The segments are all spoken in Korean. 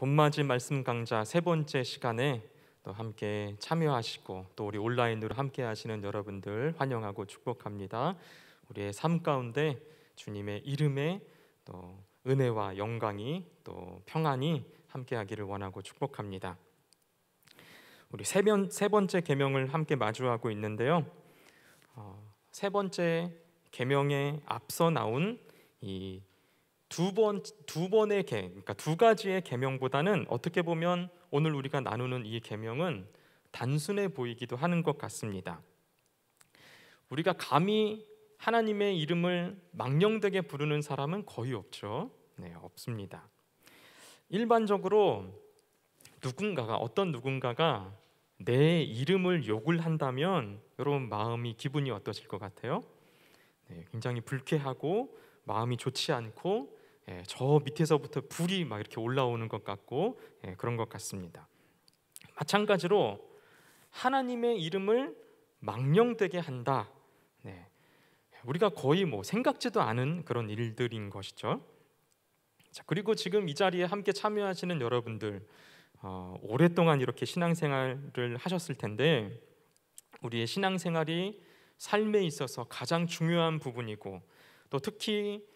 봄맞이 말씀 강좌 세 번째 시간에 또 함께 참여하시고 또 우리 온라인으로 함께 하시는 여러분들 환영하고 축복합니다. 우리의 삶 가운데 주님의 이름에 또 은혜와 영광이 또 평안이 함께 하기를 원하고 축복합니다. 우리 세 번째 계명을 함께 마주하고 있는데요. 세 번째 계명에 앞서 나온 이 두 번의 그러니까 두 가지의 계명보다는 어떻게 보면 오늘 우리가 나누는 이 계명은 단순해 보이기도 하는 것 같습니다. 우리가 감히 하나님의 이름을 망령되게 부르는 사람은 거의 없죠. 네, 없습니다. 일반적으로 어떤 누군가가 내 이름을 욕을 한다면 여러분 마음이 기분이 어떠실 것 같아요? 네, 굉장히 불쾌하고 마음이 좋지 않고 저 밑에서부터 불이 막 이렇게 올라오는 것 같고 그런 것 같습니다. 마찬가지로 하나님의 이름을 망령되게 한다. 네, 우리가 거의 생각지도 않은 그런 일들인 것이죠. 자, 그리고 지금 이 자리에 함께 참여하시는 여러분들 오랫동안 이렇게 신앙생활을 하셨을 텐데 우리의 신앙생활이 삶에 있어서 가장 중요한 부분이고 또 특히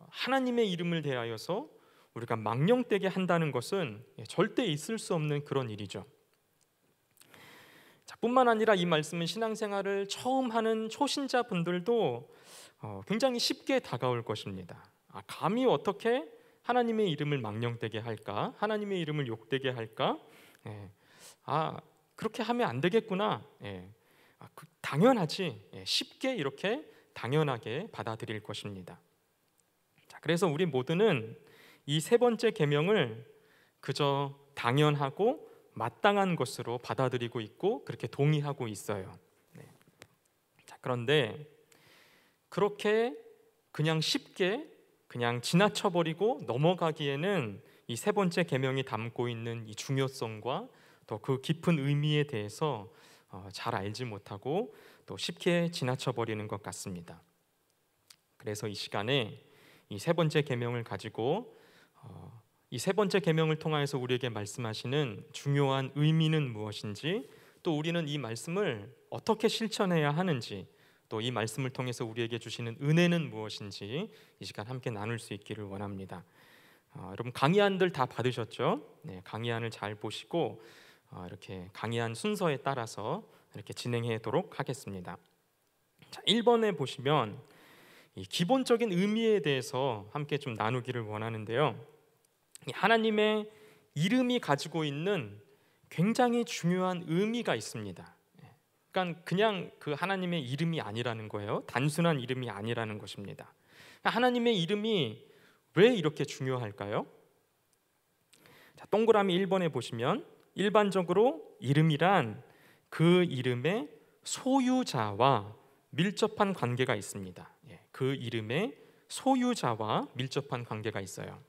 하나님의 이름을 대하여서 우리가 망령되게 한다는 것은 절대 있을 수 없는 그런 일이죠. 자, 뿐만 아니라 이 말씀은 신앙생활을 처음 하는 초신자분들도 굉장히 쉽게 다가올 것입니다. 감히 어떻게 하나님의 이름을 망령되게 할까? 하나님의 이름을 욕되게 할까? 그렇게 하면 안 되겠구나. 당연하지. 쉽게 이렇게 당연하게 받아들일 것입니다. 자, 그래서 우리 모두는 이 세 번째 계명을 그저 당연하고 마땅한 것으로 받아들이고 있고 그렇게 동의하고 있어요. 자, 그런데 그렇게 그냥 쉽게 그냥 지나쳐버리고 넘어가기에는 이 세 번째 계명이 담고 있는 이 중요성과 또 그 깊은 의미에 대해서 잘 알지 못하고 또 쉽게 지나쳐버리는 것 같습니다. 그래서 이 시간에 이 세 번째 계명을 가지고 이 세 번째 계명을 통하여서 우리에게 말씀하시는 중요한 의미는 무엇인지 또 우리는 이 말씀을 어떻게 실천해야 하는지 또 이 말씀을 통해서 우리에게 주시는 은혜는 무엇인지 이 시간 함께 나눌 수 있기를 원합니다. 여러분 강의안들 다 받으셨죠? 네, 강의안을 잘 보시고 이렇게 강의안 순서에 따라서 이렇게 진행하도록 하겠습니다. 자, 1번에 보시면 이 기본적인 의미에 대해서 함께 좀 나누기를 원하는데요. 하나님의 이름이 가지고 있는 굉장히 중요한 의미가 있습니다. 그러니까 그냥 그 하나님의 이름이 아니라는 거예요. 단순한 이름이 아니라는 것입니다. 하나님의 이름이 왜 이렇게 중요할까요? 자, 동그라미 1번에 보시면 일반적으로 이름이란 그 이름의 소유자와 밀접한 관계가 있습니다. 그 이름의 소유자와 밀접한 관계가 있어요.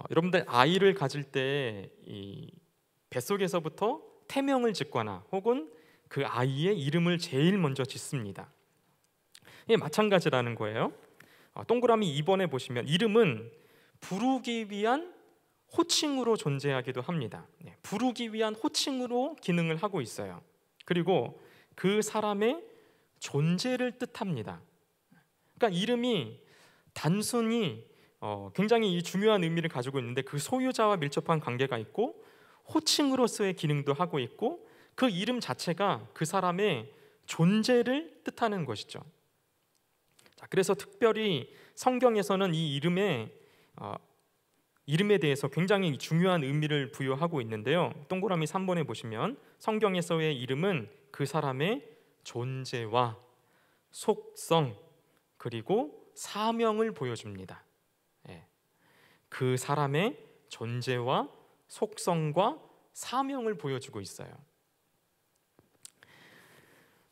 여러분들 아이를 가질 때 이 뱃속에서부터 태명을 짓거나 혹은 그 아이의 이름을 제일 먼저 짓습니다. 마찬가지라는 거예요. 동그라미 2번에 보시면 이름은 부르기 위한 호칭으로 존재하기도 합니다. 부르기 위한 호칭으로 기능을 하고 있어요. 그리고 그 사람의 존재를 뜻합니다. 그러니까 이름이 단순히 굉장히 중요한 의미를 가지고 있는데 그 소유자와 밀접한 관계가 있고 호칭으로서의 기능도 하고 있고 그 이름 자체가 그 사람의 존재를 뜻하는 것이죠. 자, 그래서 특별히 성경에서는 이 이름에 대해서 굉장히 중요한 의미를 부여하고 있는데요. 동그라미 3번에 보시면 성경에서의 이름은 그 사람의 존재와 속성 그리고 사명을 보여줍니다. 그 사람의 존재와 속성과 사명을 보여주고 있어요.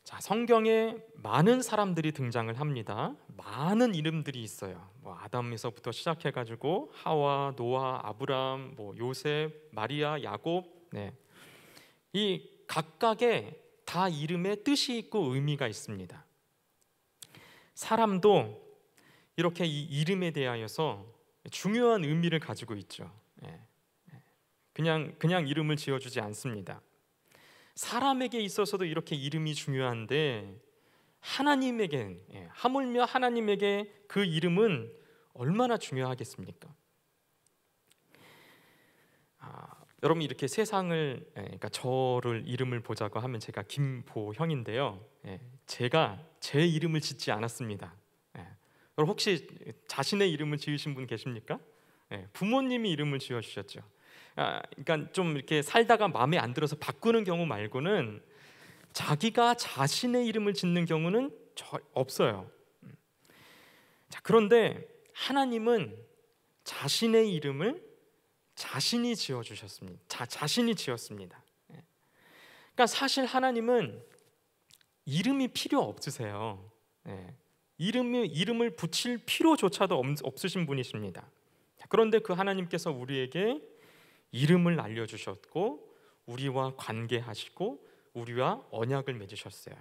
자, 성경에 많은 사람들이 등장을 합니다. 많은 이름들이 있어요. 아담에서부터 시작해가지고 하와, 노아, 아브람, 요셉, 마리아, 야곱. 이 각각의 다 이름에 뜻이 있고 의미가 있습니다. 사람도 이렇게 이 이름에 대하여서 중요한 의미를 가지고 있죠. 예. 그냥 이름을 지어주지 않습니다. 사람에게 있어서도 이렇게 이름이 중요한데 하나님에겐, 하물며 하나님에게 그 이름은 얼마나 중요하겠습니까? 여러분 이렇게 세상을, 그러니까 저를 이름을 보자고 하면 제가 김보형인데요. 제가 제 이름을 짓지 않았습니다. 여러분 혹시 자신의 이름을 지으신 분 계십니까? 부모님이 이름을 지어주셨죠. 그러니까 좀 이렇게 살다가 마음에 안 들어서 바꾸는 경우 말고는 자기가 자신의 이름을 짓는 경우는 없어요. 자, 그런데 하나님은 자신의 이름을 자신이 지어주셨습니다. 자신이 지었습니다. 그러니까 사실 하나님은 이름이 필요 없으세요. 이름을 붙일 필요조차도 없으신 분이십니다. 그런데 그 하나님께서 우리에게 이름을 알려주셨고 우리와 관계하시고 우리와 언약을 맺으셨어요.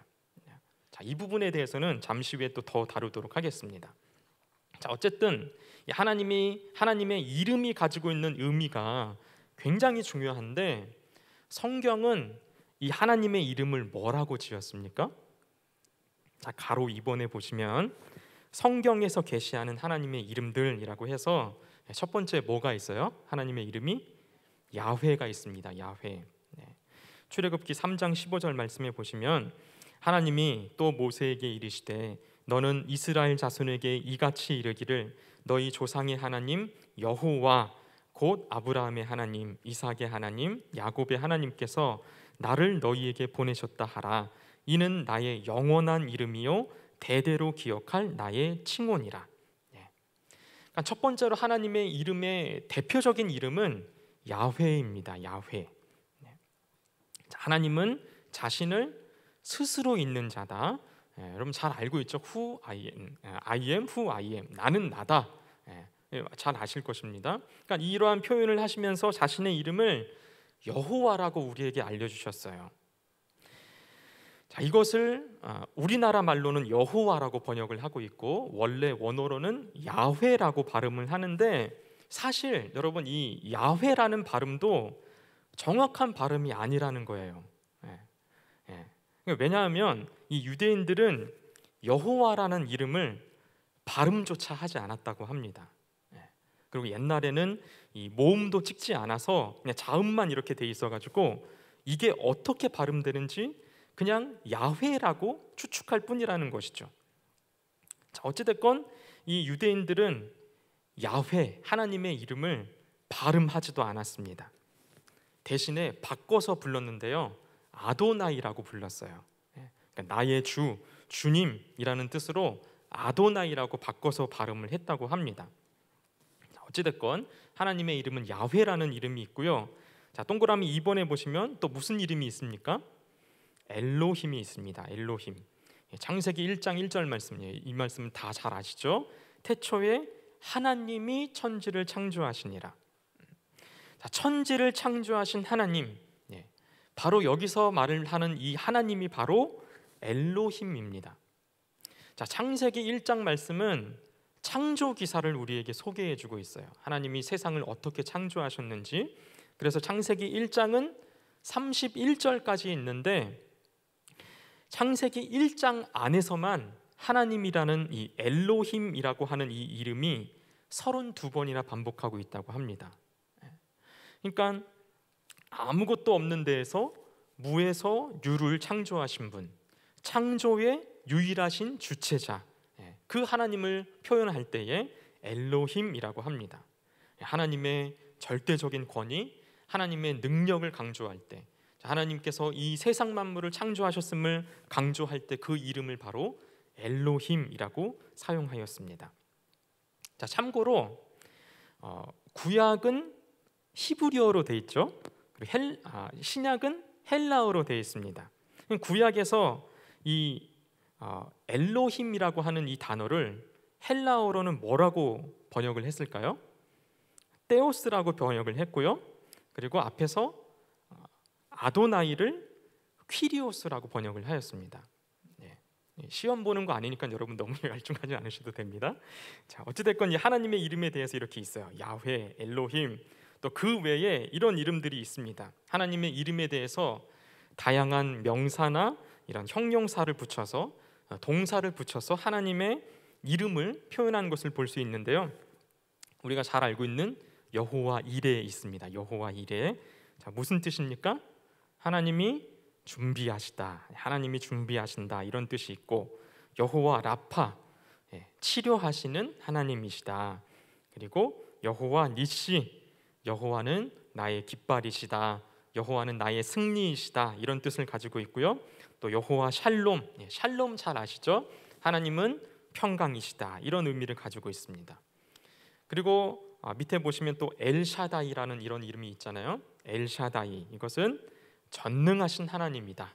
자, 이 부분에 대해서는 잠시 후에 또 더 다루도록 하겠습니다. 자, 어쨌든 하나님의 이름이 가지고 있는 의미가 굉장히 중요한데 성경은 이 하나님의 이름을 뭐라고 지었습니까? 자, 가로 2번에 보시면 성경에서 계시하는 하나님의 이름들이라고 해서 첫 번째 뭐가 있어요? 하나님의 이름이 야훼가 있습니다. 야훼. 출애굽기 3장 15절 말씀에 보시면 하나님이 또 모세에게 이르시되 너는 이스라엘 자손에게 이같이 이르기를 너희 조상의 하나님 여호와 곧 아브라함의 하나님 이삭의 하나님 야곱의 하나님께서 나를 너희에게 보내셨다 하라. 이는 나의 영원한 이름이요 대대로 기억할 나의 칭호니라. 그러니까 첫 번째로 하나님의 이름의 대표적인 이름은 야훼입니다. 야훼. 하나님은 자신을 스스로 있는 자다. 여러분 잘 알고 있죠? Who I am, who I am. 나는 나다. 잘 아실 것입니다. 그러니까 이러한 표현을 하시면서 자신의 이름을 여호와라고 우리에게 알려주셨어요. 자, 이것을 우리나라 말로는 여호와라고 번역을 하고 있고 원래 원어로는 야훼라고 발음을 하는데 사실 여러분 이 야훼라는 발음도 정확한 발음이 아니라는 거예요. 왜냐하면 이 유대인들은 여호와라는 이름을 발음조차 하지 않았다고 합니다. 그리고 옛날에는 이 모음도 찍지 않아서 그냥 자음만 이렇게 돼 있어가지고 이게 어떻게 발음되는지 그냥 야훼라고 추측할 뿐이라는 것이죠. 자, 어찌됐건 이 유대인들은 야훼 하나님의 이름을 발음하지도 않았습니다. 대신에 바꿔서 불렀는데요, 아도나이라고 불렀어요. 그러니까 나의 주, 주님이라는 뜻으로 아도나이라고 바꿔서 발음을 했다고 합니다. 어찌됐건 하나님의 이름은 야훼라는 이름이 있고요. 자, 동그라미 2번에 보시면 또 무슨 이름이 있습니까? 엘로힘이 있습니다. 엘로힘. 창세기 1장 1절 말씀이에요. 이 말씀 다 잘 아시죠? 태초에 하나님이 천지를 창조하시니라. 자, 천지를 창조하신 하나님, 바로 여기서 말을 하는 이 하나님이 바로 엘로힘입니다. 자, 창세기 1장 말씀은 창조 기사를 우리에게 소개해주고 있어요. 하나님이 세상을 어떻게 창조하셨는지. 그래서 창세기 1장은 31절까지 있는데 창세기 1장 안에서만 하나님이라는 이 엘로힘이라고 하는 이 이름이 32번이나 반복하고 있다고 합니다. 그러니까 아무것도 없는 데에서 무에서 유를 창조하신 분, 창조의 유일하신 주체자, 그 하나님을 표현할 때에 엘로힘이라고 합니다. 하나님의 절대적인 권위, 하나님의 능력을 강조할 때, 하나님께서 이 세상 만물을 창조하셨음을 강조할 때 그 이름을 바로 엘로힘이라고 사용하였습니다. 자, 참고로 구약은 히브리어로 돼 있죠. 그리고 신약은 헬라어로 되어 있습니다. 구약에서 이 엘로힘이라고 하는 이 단어를 헬라어로는 뭐라고 번역을 했을까요? 테오스라고 번역을 했고요. 그리고 앞에서 아도나이를 퀴리오스라고 번역을 하였습니다. 시험 보는 거 아니니까 여러분 너무 열중하지 않으셔도 됩니다. 자, 어찌됐건 이 하나님의 이름에 대해서 이렇게 있어요. 야훼, 엘로힘, 또 그 외에 이런 이름들이 있습니다. 하나님의 이름에 대해서 다양한 명사나 이런 형용사를 붙여서 동사를 붙여서 하나님의 이름을 표현한 것을 볼 수 있는데요. 우리가 잘 알고 있는 여호와 이레 있습니다. 여호와 이레. 자, 무슨 뜻입니까? 하나님이 준비하시다, 하나님이 준비하신다 이런 뜻이 있고, 여호와 라파, 치료하시는 하나님이시다. 그리고 여호와 니시, 여호와는 나의 깃발이시다, 여호와는 나의 승리이시다 이런 뜻을 가지고 있고요. 또 여호와 샬롬, 샬롬 잘 아시죠? 하나님은 평강이시다 이런 의미를 가지고 있습니다. 그리고 밑에 보시면 또 엘샤다이라는 이런 이름이 있잖아요. 엘샤다이, 이것은 전능하신 하나님이다,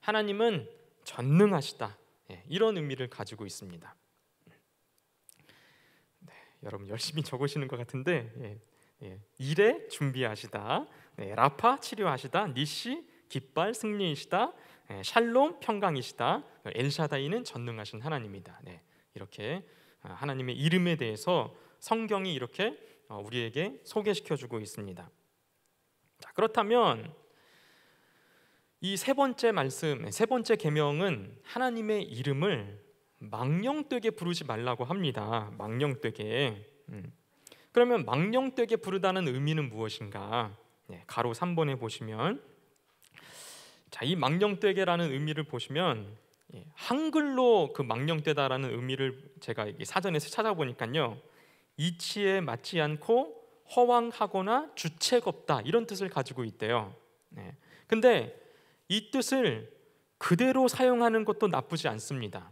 하나님은 전능하시다, 이런 의미를 가지고 있습니다. 여러분 열심히 적으시는 것 같은데, 이레 준비하시다, 라파 치료하시다, 니시 깃발 승리이시다, 샬롬 평강이시다, 엘샤다이는 전능하신 하나님이다. 이렇게 하나님의 이름에 대해서 성경이 이렇게 우리에게 소개시켜주고 있습니다. 자, 그렇다면 이 세 번째 말씀, 세 번째 계명은 하나님의 이름을 망령되게 부르지 말라고 합니다. 망령되게. 그러면 망령되게 부르다는 의미는 무엇인가? 가로 3번에 보시면, 자, 이 망령되게라는 의미를 보시면 한글로 그 망령되다라는 의미를 제가 사전에서 찾아보니까요, 이치에 맞지 않고 허황하거나 주책 없다 이런 뜻을 가지고 있대요. 근데 이 뜻을 그대로 사용하는 것도 나쁘지 않습니다.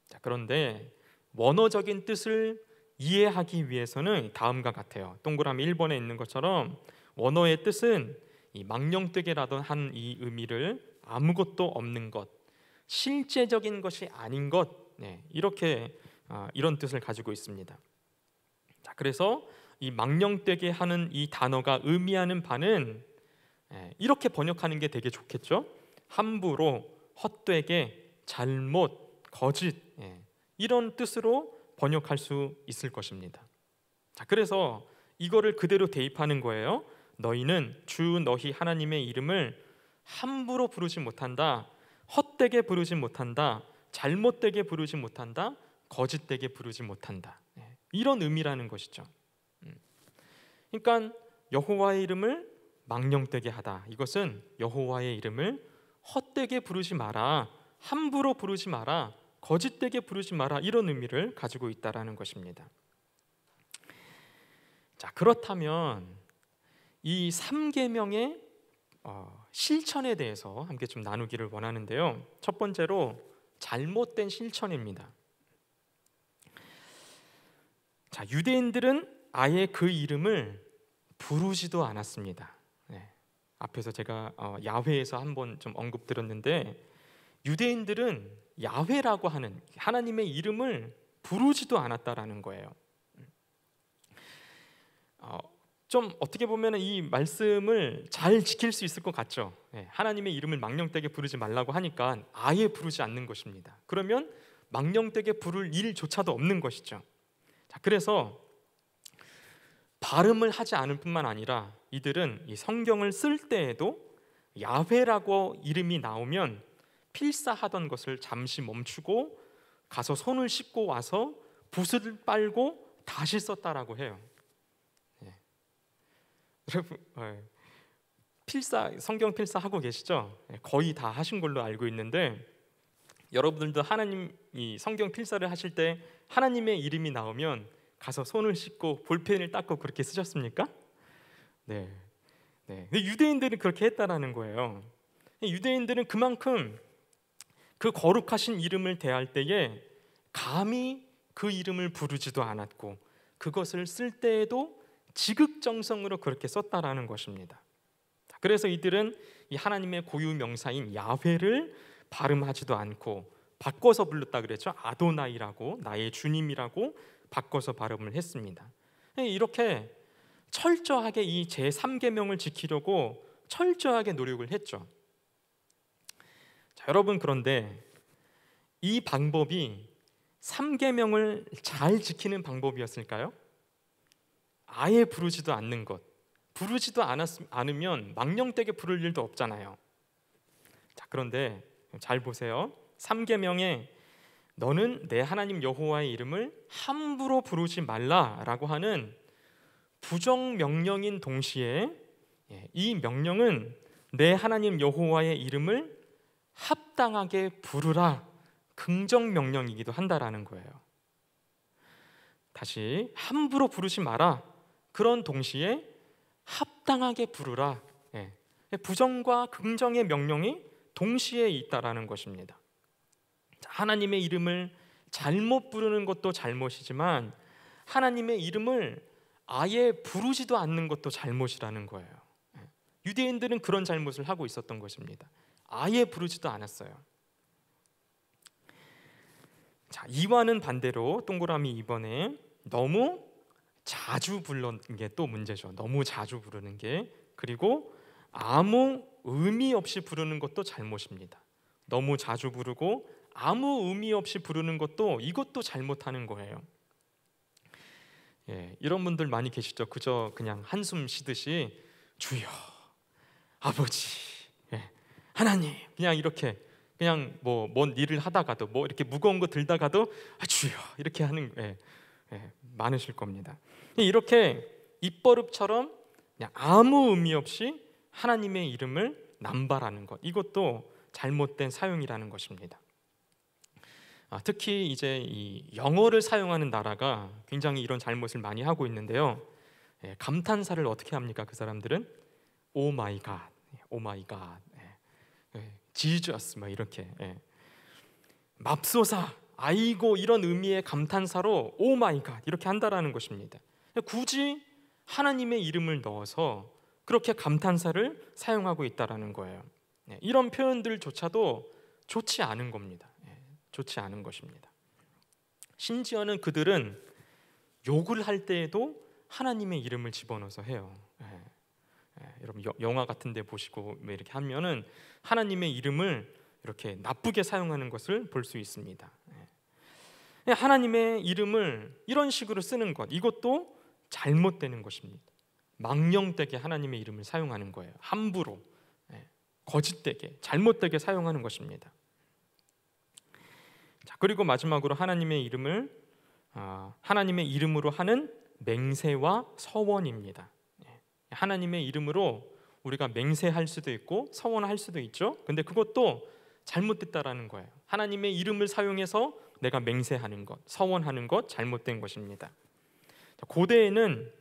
자, 그런데 원어적인 뜻을 이해하기 위해서는 다음과 같아요. 동그라미 1번에 있는 것처럼 원어의 뜻은 이 망령되게라던 한 이 의미를 아무것도 없는 것, 실제적인 것이 아닌 것, 이렇게 이런 뜻을 가지고 있습니다. 자, 그래서 이 망령되게 하는 이 단어가 의미하는 바는 이렇게 번역하는 게 되게 좋겠죠. 함부로, 헛되게, 잘못, 거짓, 이런 뜻으로 번역할 수 있을 것입니다. 자, 그래서 이거를 그대로 대입하는 거예요. 너희는 주 너희 하나님의 이름을 함부로 부르지 못한다, 헛되게 부르지 못한다, 잘못되게 부르지 못한다, 거짓되게 부르지 못한다, 이런 의미라는 것이죠. 그러니까 여호와의 이름을 망령되게 하다, 이것은 여호와의 이름을 헛되게 부르지 마라, 함부로 부르지 마라, 거짓되게 부르지 마라, 이런 의미를 가지고 있다라는 것입니다. 자, 그렇다면 이 3계명의 실천에 대해서 함께 좀 나누기를 원하는데요. 첫 번째로 잘못된 실천입니다. 자, 유대인들은 아예 그 이름을 부르지도 않았습니다. 앞에서 제가 야훼에서 한번 좀 언급드렸는데, 유대인들은 야훼라고 하는 하나님의 이름을 부르지도 않았다라는 거예요. 좀 어떻게 보면 이 말씀을 잘 지킬 수 있을 것 같죠. 하나님의 이름을 망령되게 부르지 말라고 하니까 아예 부르지 않는 것입니다. 그러면 망령되게 부를 일조차도 없는 것이죠. 자, 그래서 발음을 하지 않을 뿐만 아니라 이들은 이 성경을 쓸 때에도 야훼라고 이름이 나오면 필사하던 것을 잠시 멈추고 가서 손을 씻고 와서 붓을 빨고 다시 썼다라고 해요. 여러분, 성경 필사 하고 계시죠? 거의 다 하신 걸로 알고 있는데, 여러분들도 하나님 이 성경 필사를 하실 때 하나님의 이름이 나오면 가서 손을 씻고 볼펜을 닦고 그렇게 쓰셨습니까? 네. 근데 유대인들은 그렇게 했다라는 거예요. 유대인들은 그만큼 그 거룩하신 이름을 대할 때에 감히 그 이름을 부르지도 않았고, 그것을 쓸 때에도 지극정성으로 그렇게 썼다라는 것입니다. 그래서 이들은 이 하나님의 고유 명사인 야훼를 발음하지도 않고 바꿔서 불렀다 그랬죠. 아도나이라고, 나의 주님이라고 바꿔서 발음을 했습니다. 이렇게 철저하게 이 제3계명을 지키려고 철저하게 노력을 했죠. 자, 여러분, 그런데 이 방법이 3계명을 잘 지키는 방법이었을까요? 아예 부르지도 않는 것, 부르지도 않으면 망령되게 부를 일도 없잖아요. 자, 그런데 잘 보세요. 3계명에 너는 내 하나님 여호와의 이름을 함부로 부르지 말라라고 하는 부정 명령인 동시에 이 명령은 내 하나님 여호와의 이름을 합당하게 부르라, 긍정 명령이기도 한다라는 거예요. 다시, 함부로 부르지 마라, 그런 동시에 합당하게 부르라. 부정과 긍정의 명령이 동시에 있다라는 것입니다. 하나님의 이름을 잘못 부르는 것도 잘못이지만 하나님의 이름을 아예 부르지도 않는 것도 잘못이라는 거예요. 유대인들은 그런 잘못을 하고 있었던 것입니다. 아예 부르지도 않았어요. 자, 이와는 반대로 동그라미 2번에 너무 자주 부르는 게 또 문제죠. 너무 자주 부르는 게, 그리고 아무 의미 없이 부르는 것도 잘못입니다. 너무 자주 부르고 아무 의미 없이 부르는 것도, 이것도 잘못하는 거예요. 이런 분들 많이 계시죠. 그저 그냥 한숨 쉬듯이 주여, 아버지, 하나님, 그냥 이렇게 그냥 뭔 일을 하다가도 뭐 이렇게 무거운 거 들다가도 주여 이렇게 하는 많으실 겁니다. 이렇게 입버릇처럼 그냥 아무 의미 없이 하나님의 이름을 남발하는 것, 이것도 잘못된 사용이라는 것입니다. 특히 이제 이 영어를 사용하는 나라가 굉장히 이런 잘못을 많이 하고 있는데요. 감탄사를 어떻게 합니까? 그 사람들은 오 마이 갓, 오 마이 갓, 지저스 막 이렇게 맙소사, 아이고, 이런 의미의 감탄사로 오 마이 갓 이렇게 한다라는 것입니다. 굳이 하나님의 이름을 넣어서 그렇게 감탄사를 사용하고 있다라는 거예요. 이런 표현들조차도 좋지 않은 겁니다. 좋지 않은 것입니다. 심지어는 그들은 욕을 할 때에도 하나님의 이름을 집어넣어서 해요. 여러분 영화 같은 데 보시고 이렇게 하면은 하나님의 이름을 이렇게 나쁘게 사용하는 것을 볼 수 있습니다. 하나님의 이름을 이런 식으로 쓰는 것, 이것도 잘못되는 것입니다. 망령되게 하나님의 이름을 사용하는 거예요. 함부로, 거짓되게, 잘못되게 사용하는 것입니다. 자, 그리고 마지막으로 하나님의 이름으로 하는 맹세와 서원입니다. 하나님의 이름으로 우리가 맹세할 수도 있고 서원할 수도 있죠. 근데 그것도 잘못됐다라는 거예요. 하나님의 이름을 사용해서 내가 맹세하는 것, 서원하는 것, 잘못된 것입니다. 고대에는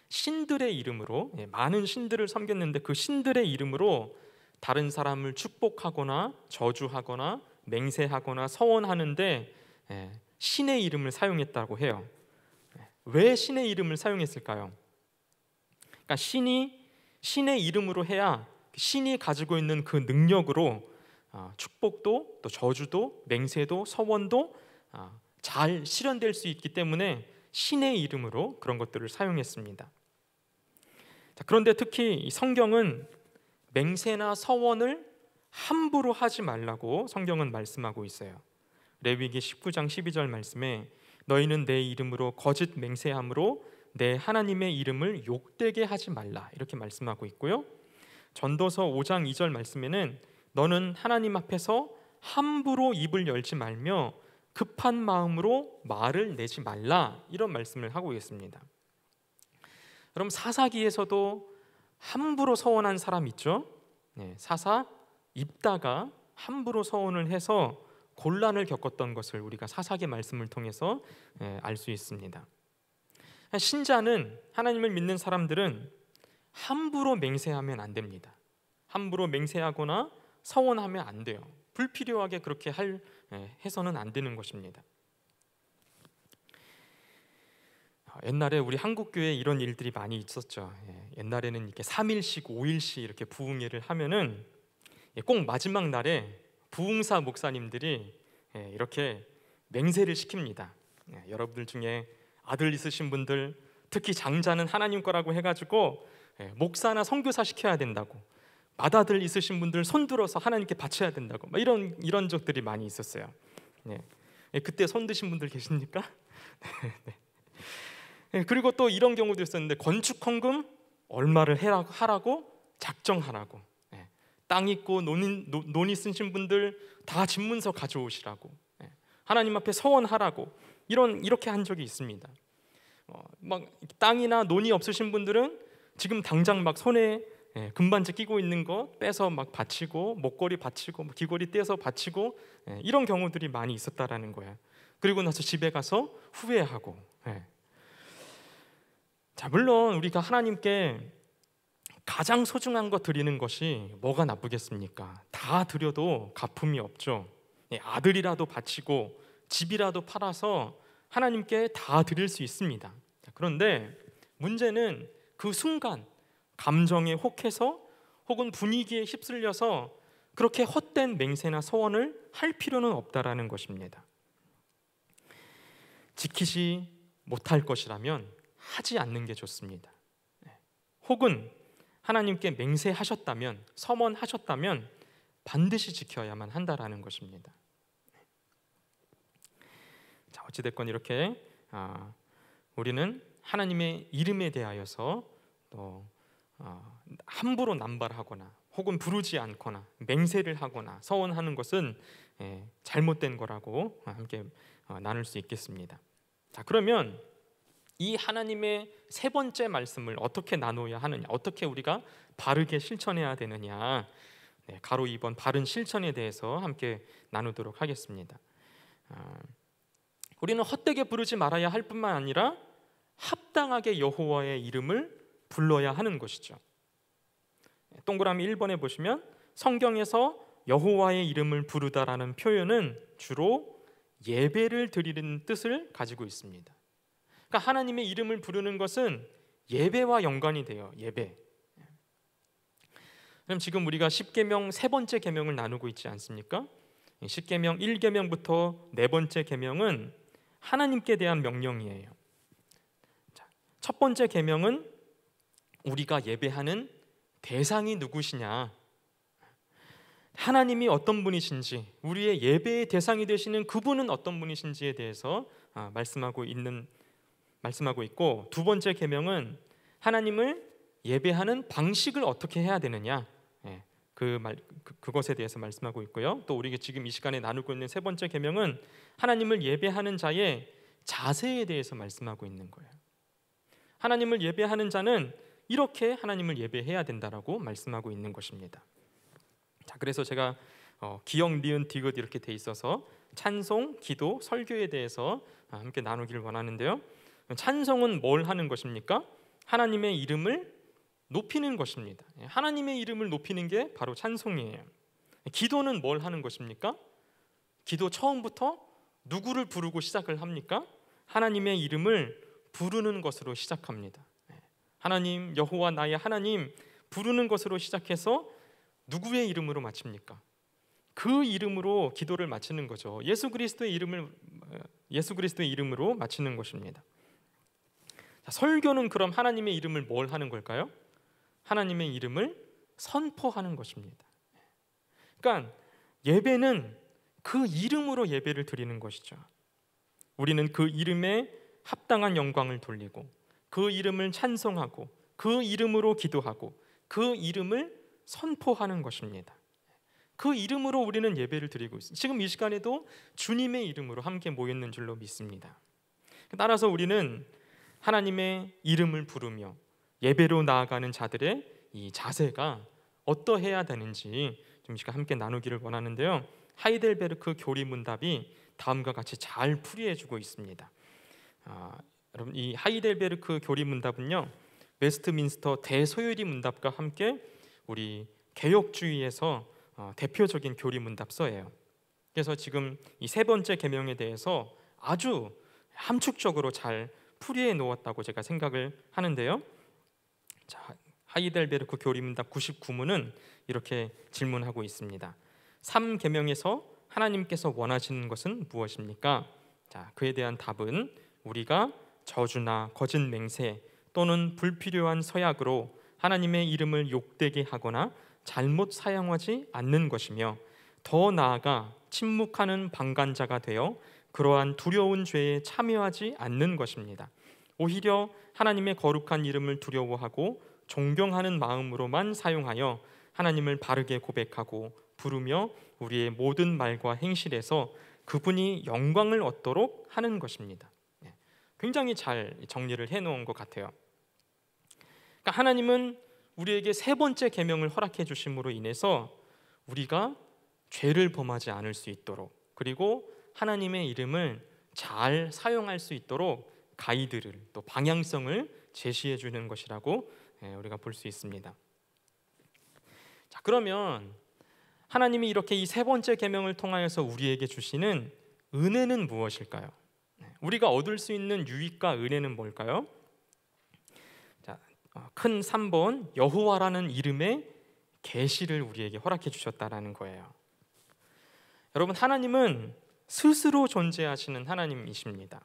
신들의 이름으로, 많은 신들을 섬겼는데 그 신들의 이름으로 다른 사람을 축복하거나 저주하거나 맹세하거나 서원하는데 신의 이름을 사용했다고 해요. 왜 신의 이름을 사용했을까요? 그러니까 신의 이름으로 해야 신이 가지고 있는 그 능력으로 축복도 또 저주도 맹세도 서원도 잘 실현될 수 있기 때문에 신의 이름으로 그런 것들을 사용했습니다. 자, 그런데 특히 이 성경은 맹세나 서원을 함부로 하지 말라고 성경은 말씀하고 있어요. 레위기 19장 12절 말씀에 너희는 내 이름으로 거짓 맹세함으로 내 하나님의 이름을 욕되게 하지 말라, 이렇게 말씀하고 있고요. 전도서 5장 2절 말씀에는 너는 하나님 앞에서 함부로 입을 열지 말며 급한 마음으로 말을 내지 말라, 이런 말씀을 하고 있습니다. 그럼 사사기에서도 함부로 서원한 사람 있죠? 사사 입다가 함부로 서원을 해서 곤란을 겪었던 것을 우리가 사사기 말씀을 통해서 알 수 있습니다. 신자는, 하나님을 믿는 사람들은 함부로 맹세하면 안 됩니다. 함부로 맹세하거나 서원하면 안 돼요. 불필요하게 그렇게 해서는 안 되는 것입니다. 옛날에 우리 한국 교회에 이런 일들이 많이 있었죠. 옛날에는 이렇게 3일씩 5일씩 이렇게 부흥회를 하면은 꼭 마지막 날에 부흥사 목사님들이 이렇게 맹세를 시킵니다. 여러분들 중에 아들 있으신 분들, 특히 장자는 하나님 거라고 해가지고 목사나 선교사 시켜야 된다고, 맏아들 있으신 분들 손들어서 하나님께 바쳐야 된다고, 이런 적들이 많이 있었어요. 그때 손 드신 분들 계십니까? 그리고 또 이런 경우도 있었는데 건축 헌금 얼마를 하라고 작정하라고. 땅 있고 논 있으신 분들 다 집문서 가져오시라고. 하나님 앞에 서원하라고. 이렇게 한 적이 있습니다. 막 땅이나 논이 없으신 분들은 지금 당장 막 손에 금반지 끼고 있는 거 빼서 막 바치고, 목걸이 바치고, 귀걸이 떼서 바치고, 이런 경우들이 많이 있었다라는 거야. 그리고 나서 집에 가서 후회하고. 자, 물론 우리가 하나님께 가장 소중한 거 드리는 것이 뭐가 나쁘겠습니까? 다 드려도 갚음이 없죠. 아들이라도 바치고 집이라도 팔아서 하나님께 다 드릴 수 있습니다. 그런데 문제는 그 순간 감정에 혹해서 혹은 분위기에 휩쓸려서 그렇게 헛된 맹세나 서원을 할 필요는 없다라는 것입니다. 지키지 못할 것이라면 하지 않는 게 좋습니다. 혹은 하나님께 맹세하셨다면, 서원하셨다면 반드시 지켜야만 한다라는 것입니다. 자, 어찌됐건 이렇게 우리는 하나님의 이름에 대하여서 또 함부로 남발하거나 혹은 부르지 않거나 맹세를 하거나 서원하는 것은 잘못된 거라고 함께 나눌 수 있겠습니다. 자, 그러면 이 하나님의 세 번째 말씀을 어떻게 나눠야 하느냐, 어떻게 우리가 바르게 실천해야 되느냐, 가로 2번 바른 실천에 대해서 함께 나누도록 하겠습니다. 우리는 헛되게 부르지 말아야 할 뿐만 아니라 합당하게 여호와의 이름을 불러야 하는 것이죠. 동그라미 1번에 보시면 성경에서 여호와의 이름을 부르다라는 표현은 주로 예배를 드리는 뜻을 가지고 있습니다. 그러니까 하나님의 이름을 부르는 것은 예배와 연관이 돼요. 예배. 그럼 지금 우리가 십계명 세 번째 계명을 나누고 있지 않습니까? 십계명 1계명부터 네 번째 계명은 하나님께 대한 명령이에요. 첫 번째 계명은 우리가 예배하는 대상이 누구시냐, 하나님이 어떤 분이신지, 우리의 예배의 대상이 되시는 그분은 어떤 분이신지에 대해서 말씀하고 있고, 두 번째 계명은 하나님을 예배하는 방식을 어떻게 해야 되느냐, 그것에 대해서 말씀하고 있고요. 또 우리가 지금 이 시간에 나누고 있는 세 번째 계명은 하나님을 예배하는 자의 자세에 대해서 말씀하고 있는 거예요. 하나님을 예배하는 자는 이렇게 하나님을 예배해야 된다라고 말씀하고 있는 것입니다. 자, 그래서 제가 기역, 니은, 디귿 이렇게 돼 있어서 찬송, 기도, 설교에 대해서 함께 나누기를 원하는데요. 찬송은 뭘 하는 것입니까? 하나님의 이름을 높이는 것입니다. 하나님의 이름을 높이는 게 바로 찬송이에요. 기도는 뭘 하는 것입니까? 기도 처음부터 누구를 부르고 시작을 합니까? 하나님의 이름을 부르는 것으로 시작합니다. 하나님, 여호와 나의 하나님 부르는 것으로 시작해서 누구의 이름으로 마칩니까? 그 이름으로 기도를 마치는 거죠. 예수 그리스도의 이름으로 마치는 것입니다. 자, 설교는 그럼 하나님의 이름을 뭘 하는 걸까요? 하나님의 이름을 선포하는 것입니다. 그러니까 예배는 그 이름으로 예배를 드리는 것이죠. 우리는 그 이름에 합당한 영광을 돌리고 그 이름을 찬송하고 그 이름으로 기도하고 그 이름을 선포하는 것입니다. 그 이름으로 우리는 예배를 드리고 있습니다. 지금 이 시간에도 주님의 이름으로 함께 모였는 줄로 믿습니다. 따라서 우리는 하나님의 이름을 부르며 예배로 나아가는 자들의 이 자세가 어떠해야 되는지 좀 이 시간 함께 나누기를 원하는데요. 하이델베르크 교리문답이 다음과 같이 잘 풀이해주고 있습니다. 여러분, 이 하이델베르크 교리문답은요, 웨스트민스터 대소요리 문답과 함께 우리 개혁주의에서 대표적인 교리문답서예요. 그래서 지금 이 세 번째 계명에 대해서 아주 함축적으로 잘 풀이해 놓았다고 제가 생각을 하는데요. 자, 하이델베르크 교리문답 99문은 이렇게 질문하고 있습니다. 3계명에서 하나님께서 원하시는 것은 무엇입니까? 자, 그에 대한 답은 우리가 저주나 거짓 맹세 또는 불필요한 서약으로 하나님의 이름을 욕되게 하거나 잘못 사용하지 않는 것이며, 더 나아가 침묵하는 방관자가 되어 그러한 두려운 죄에 참여하지 않는 것입니다. 오히려 하나님의 거룩한 이름을 두려워하고 존경하는 마음으로만 사용하여 하나님을 바르게 고백하고 부르며 우리의 모든 말과 행실에서 그분이 영광을 얻도록 하는 것입니다. 굉장히 잘 정리를 해놓은 것 같아요. 그러니까 하나님은 우리에게 세 번째 계명을 허락해 주심으로 인해서 우리가 죄를 범하지 않을 수 있도록, 그리고 하나님의 이름을 잘 사용할 수 있도록 가이드를, 또 방향성을 제시해 주는 것이라고 우리가 볼 수 있습니다. 자, 그러면 하나님이 이렇게 이 세 번째 계명을 통하여서 우리에게 주시는 은혜는 무엇일까요? 우리가 얻을 수 있는 유익과 은혜는 뭘까요? 자, 큰 3번, 여호와라는 이름의 계시를 우리에게 허락해 주셨다라는 거예요. 여러분, 하나님은 스스로 존재하시는 하나님이십니다.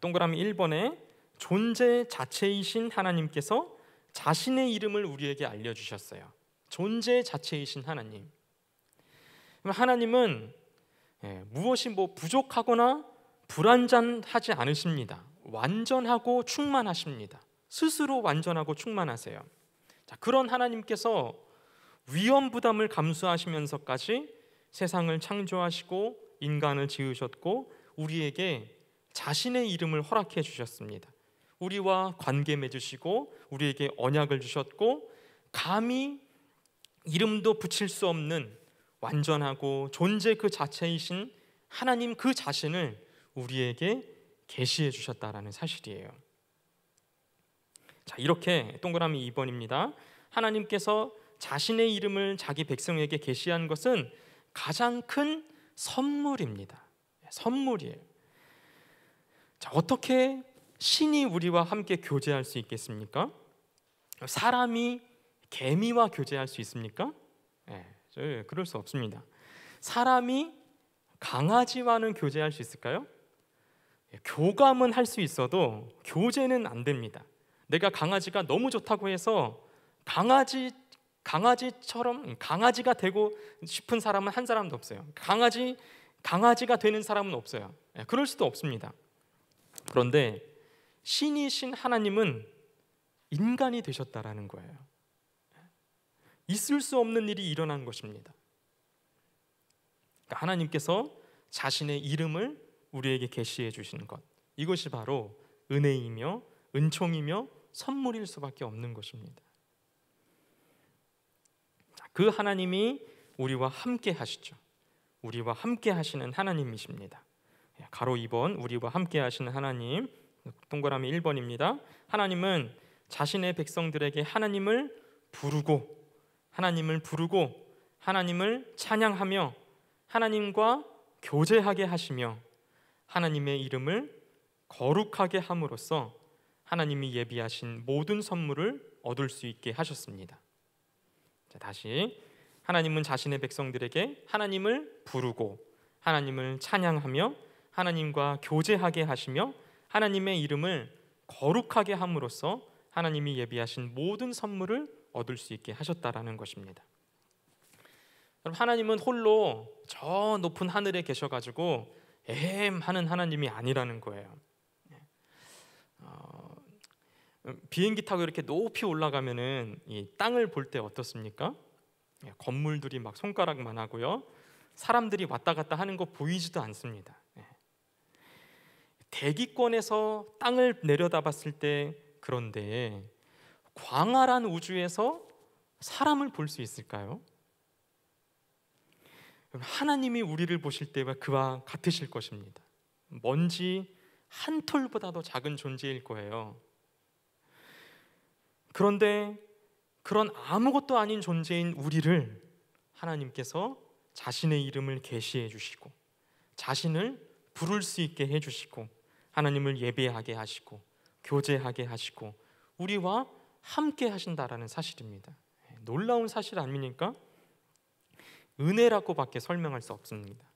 동그라미 1번에 존재 자체이신 하나님께서 자신의 이름을 우리에게 알려주셨어요. 존재 자체이신 하나님. 하나님은 무엇이 부족하거나 불완전하지 않으십니다. 완전하고 충만하십니다. 스스로 완전하고 충만하세요. 자, 그런 하나님께서 위험 부담을 감수하시면서까지 세상을 창조하시고 인간을 지으셨고 우리에게 자신의 이름을 허락해 주셨습니다. 우리와 관계 맺으시고 우리에게 언약을 주셨고 감히 이름도 붙일 수 없는 완전하고 존재 그 자체이신 하나님 그 자신을 우리에게 계시해 주셨다라는 사실이에요. 자, 이렇게 동그라미 2번입니다. 하나님께서 자신의 이름을 자기 백성에게 계시한 것은 가장 큰 선물입니다. 선물이에요. 자, 어떻게 신이 우리와 함께 교제할 수 있겠습니까? 사람이 개미와 교제할 수 있습니까? 그럴 수 없습니다. 사람이 강아지와는 교제할 수 있을까요? 교감은 할 수 있어도 교제는 안 됩니다. 내가 강아지가 너무 좋다고 해서 강아지처럼 강아지가 되고 싶은 사람은 한 사람도 없어요. 강아지가 되는 사람은 없어요. 그럴 수도 없습니다. 그런데 신이신 하나님은 인간이 되셨다라는 거예요. 있을 수 없는 일이 일어난 것입니다. 그러니까 하나님께서 자신의 이름을 우리에게 계시해 주시는 것, 이것이 바로 은혜이며 은총이며 선물일 수밖에 없는 것입니다. 그 하나님이 우리와 함께 하시죠. 우리와 함께 하시는 하나님이십니다. 가로 2번, 우리와 함께 하시는 하나님, 동그라미 1번입니다. 하나님은 자신의 백성들에게 하나님을 부르고 하나님을 찬양하며 하나님과 교제하게 하시며 하나님의 이름을 거룩하게 함으로써 하나님이 예비하신 모든 선물을 얻을 수 있게 하셨습니다. 자, 다시, 하나님은 자신의 백성들에게 하나님을 부르고 하나님을 찬양하며 하나님과 교제하게 하시며 하나님의 이름을 거룩하게 함으로써 하나님이 예비하신 모든 선물을 얻을 수 있게 하셨다라는 것입니다. 여러분, 하나님은 홀로 저 높은 하늘에 계셔가지고 하는 하나님이 아니라는 거예요. 비행기 타고 이렇게 높이 올라가면은 이 땅을 볼 때 어떻습니까? 건물들이 막 손가락만 하고요. 사람들이 왔다 갔다 하는 거 보이지도 않습니다. 대기권에서 땅을 내려다봤을 때, 그런데 광활한 우주에서 사람을 볼 수 있을까요? 하나님이 우리를 보실 때와 그와 같으실 것입니다. 먼지 한 톨보다도 작은 존재일 거예요. 그런데 그런 아무것도 아닌 존재인 우리를 하나님께서 자신의 이름을 계시해 주시고 자신을 부를 수 있게 해주시고 하나님을 예배하게 하시고 교제하게 하시고 우리와 함께 하신다라는 사실입니다. 놀라운 사실 아닙니까? 은혜라고밖에 설명할 수 없습니다.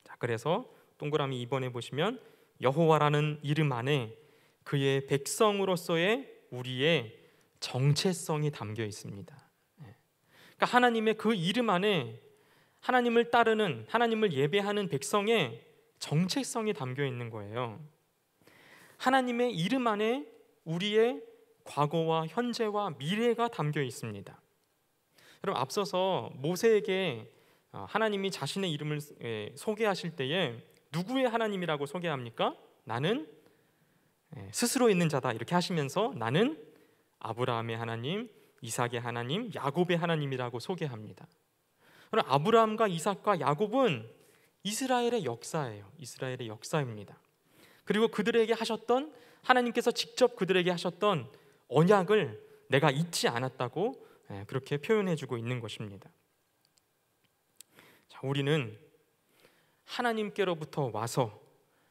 자, 그래서 동그라미 2번에 보시면 여호와라는 이름 안에 그의 백성으로서의 우리의 정체성이 담겨 있습니다. 그러니까 하나님의 그 이름 안에 하나님을 따르는, 하나님을 예배하는 백성의 정체성이 담겨 있는 거예요. 하나님의 이름 안에 우리의 과거와 현재와 미래가 담겨 있습니다. 여러분, 앞서서 모세에게 하나님이 자신의 이름을 소개하실 때에 누구의 하나님이라고 소개합니까? 나는 스스로 있는 자다 이렇게 하시면서 나는 아브라함의 하나님, 이삭의 하나님, 야곱의 하나님이라고 소개합니다. 그럼 아브라함과 이삭과 야곱은 이스라엘의 역사예요. 이스라엘의 역사입니다. 그리고 그들에게 하셨던, 하나님께서 직접 그들에게 하셨던 언약을 내가 잊지 않았다고 그렇게 표현해주고 있는 것입니다. 자, 우리는 하나님께로부터 와서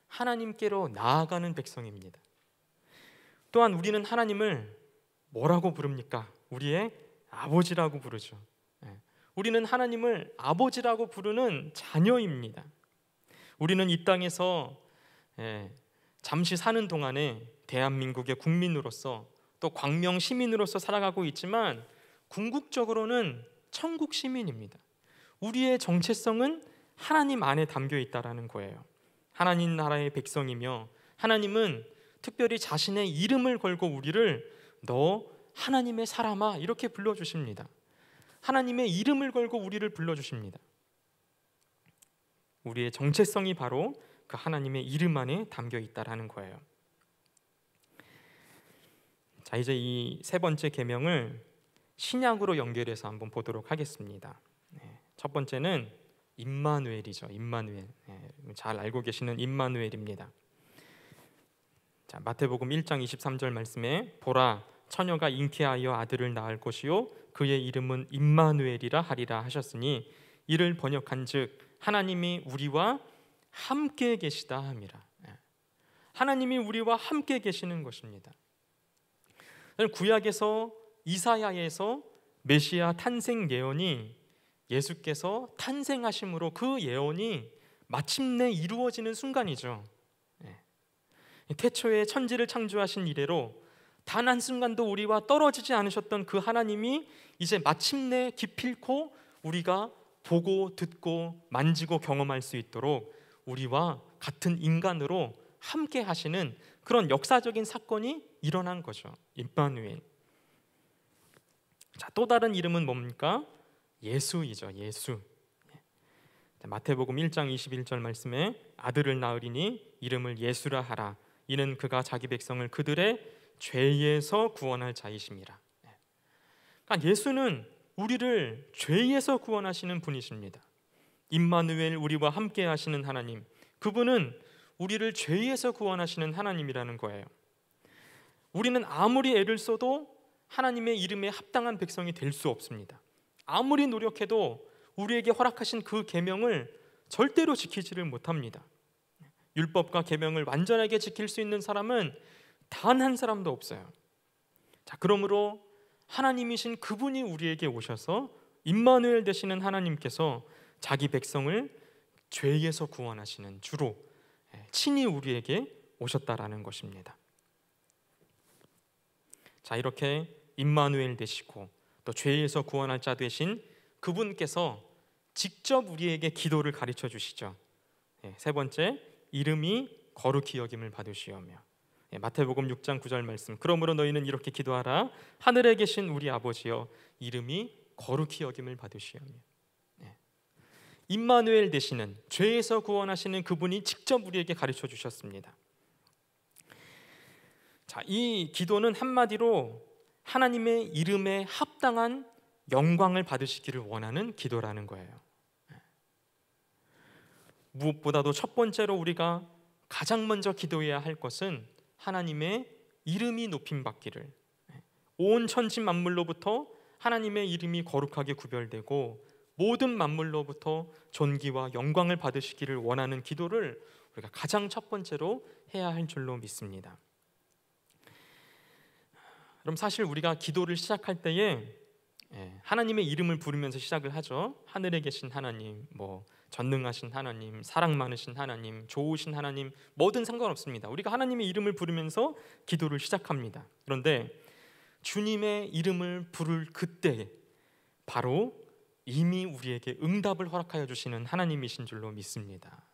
하나님께로 나아가는 백성입니다. 또한 우리는 하나님을 뭐라고 부릅니까? 우리의 아버지라고 부르죠. 우리는 하나님을 아버지라고 부르는 자녀입니다. 우리는 이 땅에서 잠시 사는 동안에 대한민국의 국민으로서 또 광명 시민으로서 살아가고 있지만 궁극적으로는 천국 시민입니다. 우리의 정체성은 하나님 안에 담겨 있다라는 거예요. 하나님 나라의 백성이며 하나님은 특별히 자신의 이름을 걸고 우리를 너 하나님의 사람아 이렇게 불러주십니다. 하나님의 이름을 걸고 우리를 불러주십니다. 우리의 정체성이 바로 그 하나님의 이름 안에 담겨 있다라는 거예요. 자, 이제 이 세 번째 계명을 신약으로 연결해서 한번 보도록 하겠습니다. 첫 번째는 임마누엘이죠. 임마누엘. 잘 알고 계시는 임마누엘입니다. 자, 마태복음 1장 23절 말씀에 보라 처녀가 잉태하여 아들을 낳을 것이요 그의 이름은 임마누엘이라 하리라 하셨으니 이를 번역한즉 하나님이 우리와 함께 계시다 함이라. 하나님이 우리와 함께 계시는 것입니다. 구약에서 이사야에서 메시아 탄생 예언이 예수께서 탄생하심으로 그 예언이 마침내 이루어지는 순간이죠. 태초에 천지를 창조하신 이래로 단 한순간도 우리와 떨어지지 않으셨던 그 하나님이 이제 마침내 기필코 우리가 보고 듣고 만지고 경험할 수 있도록 우리와 같은 인간으로 함께 하시는 그런 역사적인 사건이 일어난 거죠. 임마누엘. 자, 또 다른 이름은 뭡니까? 예수이죠. 예수. 마태복음 1장 21절 말씀에 아들을 낳으리니 이름을 예수라 하라. 이는 그가 자기 백성을 그들의 죄에서 구원할 자이심이라. 그러니까 예수는 우리를 죄에서 구원하시는 분이십니다. 임마누엘, 우리와 함께 하시는 하나님, 그분은 우리를 죄에서 구원하시는 하나님이라는 거예요. 우리는 아무리 애를 써도 하나님의 이름에 합당한 백성이 될 수 없습니다. 아무리 노력해도 우리에게 허락하신 그 계명을 절대로 지키지를 못합니다. 율법과 계명을 완전하게 지킬 수 있는 사람은 단 한 사람도 없어요. 자, 그러므로 하나님이신 그분이 우리에게 오셔서 임마누엘 되시는 하나님께서 자기 백성을 죄에서 구원하시는 주로 친히 우리에게 오셨다라는 것입니다. 자, 이렇게 임마누엘 되시고 또 죄에서 구원할 자 되신 그분께서 직접 우리에게 기도를 가르쳐 주시죠. 세 번째, 이름이 거룩히 여김을 받으시오며. 마태복음 6장 9절 말씀. 그러므로 너희는 이렇게 기도하라. 하늘에 계신 우리 아버지여, 이름이 거룩히 여김을 받으시오며. 임마누엘 되시는, 죄에서 구원하시는 그분이 직접 우리에게 가르쳐 주셨습니다. 자, 이 기도는 한마디로 하나님의 이름에 합당한 영광을 받으시기를 원하는 기도라는 거예요. 무엇보다도 첫 번째로 우리가 가장 먼저 기도해야 할 것은 하나님의 이름이 높임 받기를, 온 천지 만물로부터 하나님의 이름이 거룩하게 구별되고 모든 만물로부터 존귀와 영광을 받으시기를 원하는 기도를 우리가 가장 첫 번째로 해야 할 줄로 믿습니다. 그럼 사실 우리가 기도를 시작할 때에 하나님의 이름을 부르면서 시작을 하죠. 하늘에 계신 하나님, 전능하신 하나님, 사랑 많으신 하나님, 좋으신 하나님, 뭐든 상관없습니다. 우리가 하나님의 이름을 부르면서 기도를 시작합니다. 그런데 주님의 이름을 부를 그때 바로 이미 우리에게 응답을 허락하여 주시는 하나님이신 줄로 믿습니다.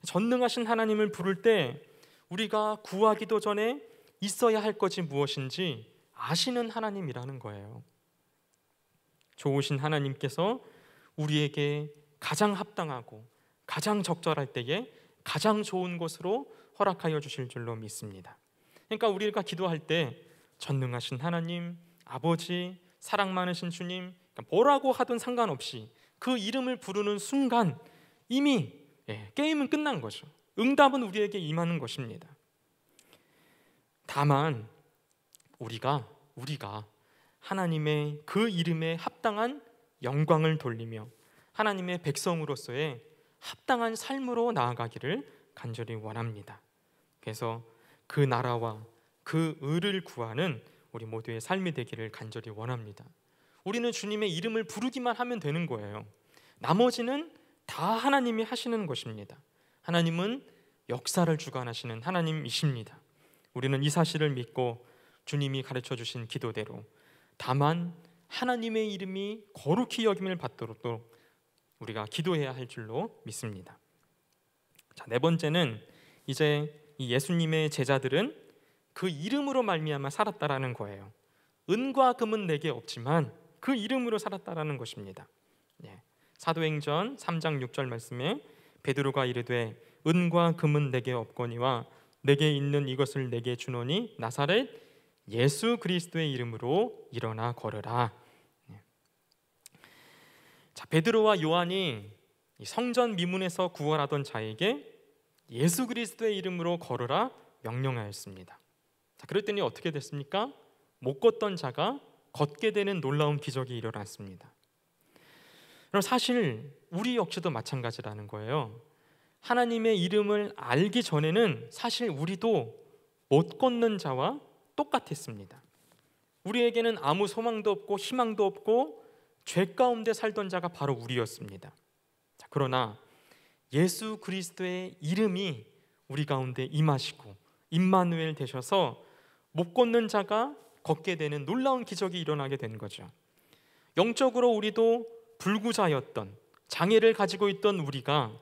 전능하신 하나님을 부를 때 우리가 구하기도 전에 있어야 할 것이 무엇인지 아시는 하나님이라는 거예요. 좋으신 하나님께서 우리에게 가장 합당하고 가장 적절할 때에 가장 좋은 것으로 허락하여 주실 줄로 믿습니다. 그러니까 우리가 기도할 때 전능하신 하나님, 아버지, 사랑 많으신 주님, 그러니까 뭐라고 하든 상관없이 그 이름을 부르는 순간 이미 게임은 끝난 거죠. 응답은 우리에게 임하는 것입니다. 다만 우리가 하나님의 그 이름에 합당한 영광을 돌리며 하나님의 백성으로서의 합당한 삶으로 나아가기를 간절히 원합니다. 그래서 그 나라와 그 의를 구하는 우리 모두의 삶이 되기를 간절히 원합니다. 우리는 주님의 이름을 부르기만 하면 되는 거예요. 나머지는 다 하나님이 하시는 것입니다. 하나님은 역사를 주관하시는 하나님이십니다. 우리는 이 사실을 믿고 주님이 가르쳐 주신 기도대로 다만 하나님의 이름이 거룩히 여김을 받도록 우리가 기도해야 할 줄로 믿습니다. 자, 네 번째는 이제 이 예수님의 제자들은 그 이름으로 말미암아 살았다라는 거예요. 은과 금은 내게 없지만 그 이름으로 살았다라는 것입니다. 사도행전 3장 6절 말씀에 베드로가 이르되 은과 금은 내게 없거니와 내게 있는 이것을 내게 주노니 나사렛 예수 그리스도의 이름으로 일어나 걸으라. 자, 베드로와 요한이 성전 미문에서 구걸하던 자에게 예수 그리스도의 이름으로 걸으라 명령하였습니다. 자, 그랬더니 어떻게 됐습니까? 못 걷던 자가 걷게 되는 놀라운 기적이 일어났습니다. 그럼 사실 우리 역시도 마찬가지라는 거예요. 하나님의 이름을 알기 전에는 사실 우리도 못 걷는 자와 똑같았습니다. 우리에게는 아무 소망도 없고 희망도 없고 죄 가운데 살던 자가 바로 우리였습니다. 자, 그러나 예수 그리스도의 이름이 우리 가운데 임하시고 임마누엘 되셔서 못 걷는 자가 걷게 되는 놀라운 기적이 일어나게 된 거죠. 영적으로 우리도 불구자였던 장애를 가지고 있던 우리가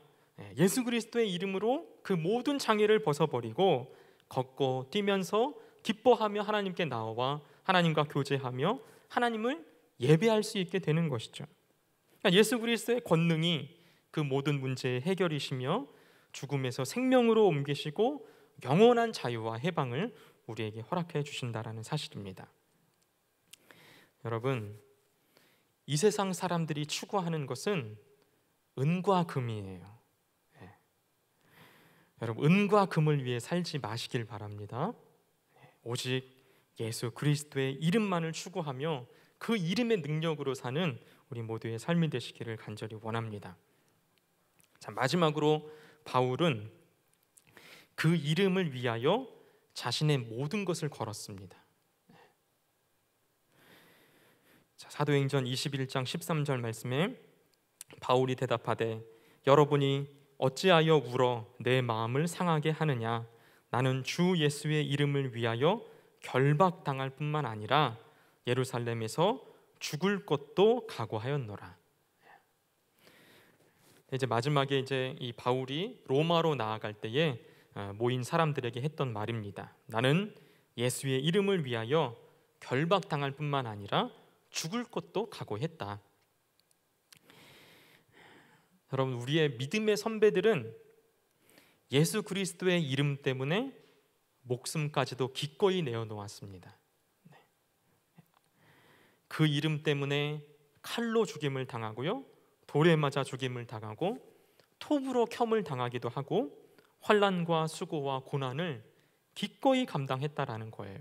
예수 그리스도의 이름으로 그 모든 장애를 벗어버리고 걷고 뛰면서 기뻐하며 하나님께 나와 하나님과 교제하며 하나님을 예배할 수 있게 되는 것이죠. 그러니까 예수 그리스도의 권능이 그 모든 문제의 해결이시며 죽음에서 생명으로 옮기시고 영원한 자유와 해방을 우리에게 허락해 주신다라는 사실입니다. 여러분, 이 세상 사람들이 추구하는 것은 은과 금이에요. 여러분, 은과 금을 위해 살지 마시길 바랍니다. 오직 예수 그리스도의 이름만을 추구하며 그 이름의 능력으로 사는 우리 모두의 삶이 되시기를 간절히 원합니다. 자, 마지막으로 바울은 그 이름을 위하여 자신의 모든 것을 걸었습니다. 자, 사도행전 21장 13절 말씀에 바울이 대답하되 여러분이 어찌하여 울어 내 마음을 상하게 하느냐 나는 주 예수의 이름을 위하여 결박당할 뿐만 아니라 예루살렘에서 죽을 것도 각오하였노라. 이제 마지막에 이제 이 바울이 로마로 나아갈 때에 모인 사람들에게 했던 말입니다. 나는 예수의 이름을 위하여 결박당할 뿐만 아니라 죽을 것도 각오했다. 여러분, 우리의 믿음의 선배들은 예수 그리스도의 이름 때문에 목숨까지도 기꺼이 내어놓았습니다. 그 이름 때문에 칼로 죽임을 당하고요, 돌에 맞아 죽임을 당하고 톱으로 켬을 당하기도 하고 환난과 수고와 고난을 기꺼이 감당했다라는 거예요.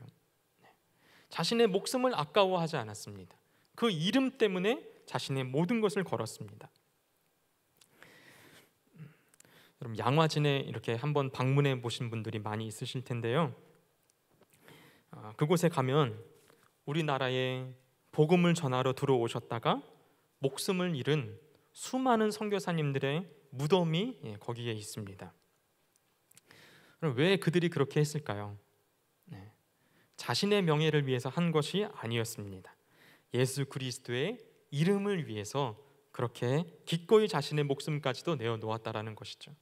자신의 목숨을 아까워하지 않았습니다. 그 이름 때문에 자신의 모든 것을 걸었습니다. 여러분, 양화진에 이렇게 한번 방문해 보신 분들이 많이 있으실 텐데요. 그곳에 가면 우리나라에 복음을 전하러 들어오셨다가 목숨을 잃은 수많은 선교사님들의 무덤이 거기에 있습니다. 그럼 왜 그들이 그렇게 했을까요? 자신의 명예를 위해서 한 것이 아니었습니다. 예수 그리스도의 이름을 위해서 그렇게 기꺼이 자신의 목숨까지도 내어놓았다라는 것이죠.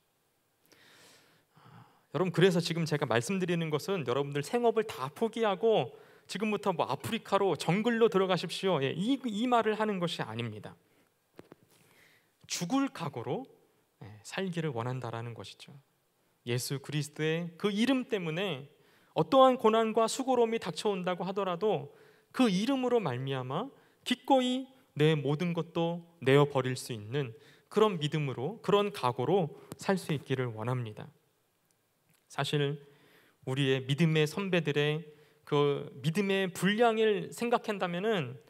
여러분, 그래서 지금 제가 말씀드리는 것은 여러분들 생업을 다 포기하고 지금부터 뭐 아프리카로 정글로 들어가십시오. 이 말을 하는 것이 아닙니다. 죽을 각오로 살기를 원한다라는 것이죠. 예수 그리스도의 그 이름 때문에 어떠한 고난과 수고로움이 닥쳐온다고 하더라도 그 이름으로 말미암아 기꺼이 내 모든 것도 내어 버릴 수 있는 그런 믿음으로, 그런 각오로 살 수 있기를 원합니다. 사실 우리의 믿음의 선배들의 그 믿음의 분량을 생각한다면은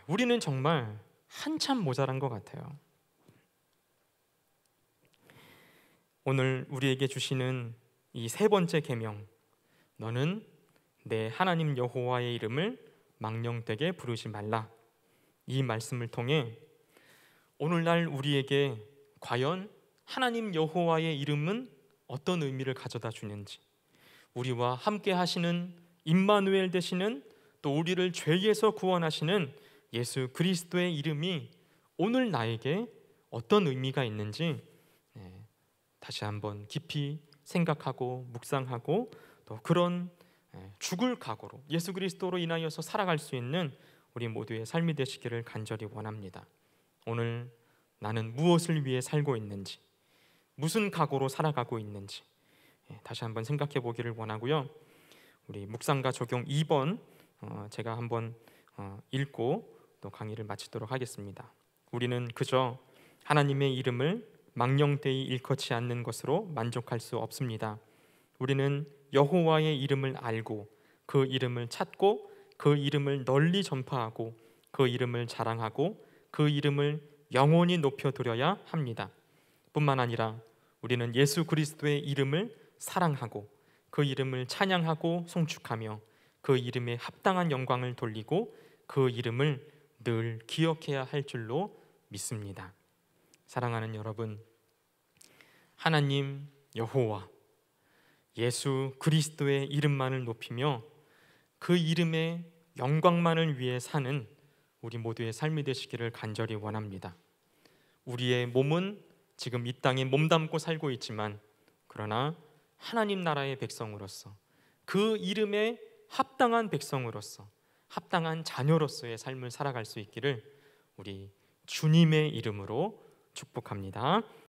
우리는 정말 한참 모자란 것 같아요. 오늘 우리에게 주시는 이 세 번째 계명, 너는 내 하나님 여호와의 이름을 망령되게 부르지 말라. 이 말씀을 통해 오늘날 우리에게 과연 하나님 여호와의 이름은 어떤 의미를 가져다 주는지, 우리와 함께 하시는 임마누엘 되시는, 또 우리를 죄에서 구원하시는 예수 그리스도의 이름이 오늘 나에게 어떤 의미가 있는지 다시 한번 깊이 생각하고 묵상하고, 또 그런 죽을 각오로 예수 그리스도로 인하여서 살아갈 수 있는 우리 모두의 삶이 되시기를 간절히 원합니다. 오늘 나는 무엇을 위해 살고 있는지, 무슨 각오로 살아가고 있는지 다시 한번 생각해 보기를 원하고요. 우리 묵상과 적용 2번 제가 한번 읽고 또 강의를 마치도록 하겠습니다. 우리는 그저 하나님의 이름을 망령되이 일컫지 않는 것으로 만족할 수 없습니다. 우리는 여호와의 이름을 알고 그 이름을 찾고 그 이름을 널리 전파하고 그 이름을 자랑하고 그 이름을 영원히 높여드려야 합니다. 뿐만 아니라 우리는 예수 그리스도의 이름을 사랑하고 그 이름을 찬양하고 송축하며 그 이름에 합당한 영광을 돌리고 그 이름을 늘 기억해야 할 줄로 믿습니다. 사랑하는 여러분, 하나님 여호와 예수 그리스도의 이름만을 높이며 그 이름의 영광만을 위해 사는 우리 모두의 삶이 되시기를 간절히 원합니다. 우리의 몸은 지금 이 땅에 몸담고 살고 있지만, 그러나 하나님 나라의 백성으로서, 그 이름에 합당한 백성으로서, 합당한 자녀로서의 삶을 살아갈 수 있기를 우리 주님의 이름으로 축복합니다.